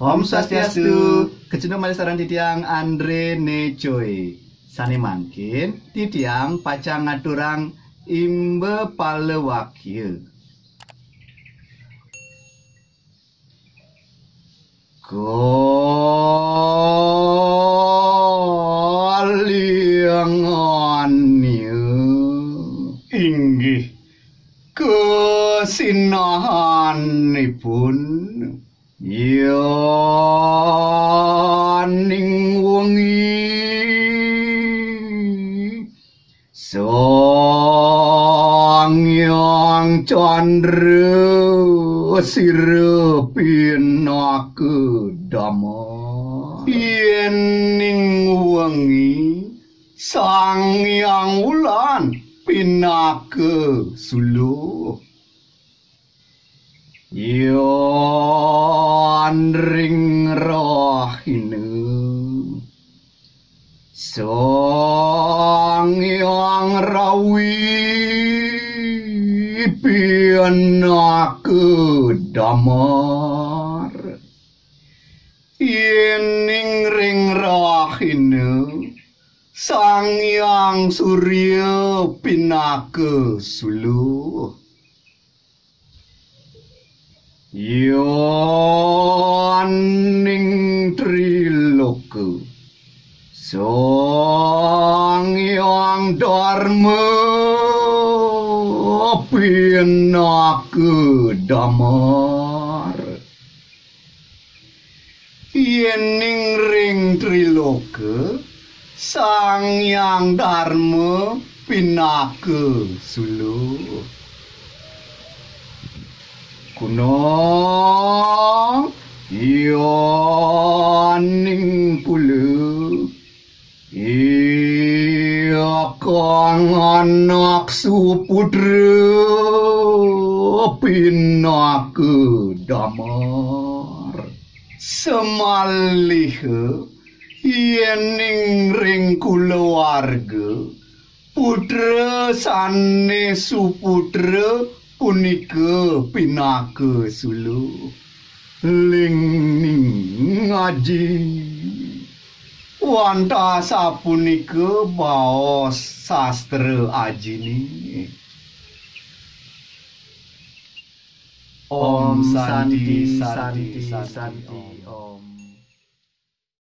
Om Swastiastu, kecenderung malisaran titiang Andre Necoy. Sani mangkin titiang pacang ngaturang imbe palewakil. Kaliangannya inggih kesinahanipun yaning wengi Sangyang Candra sirepinake dama yening wengi Sangyang Wulan pinake suluh yon ring rahine Sangyang Rawi pinake damar yening ring rahine Sangyang Surya pinake suluh yoning triloka Sangyang Dharma pinake damar yening ring triloka Sangyang Dharma pinake suluh kuno yoning pulu iya kang anak suputra pinake damar semalih yening ring kulawarga putra sane suputra punika pinake suluh ling ngaji wanta sapunika baos sastra ajini. Om Santi Santi Santi Om.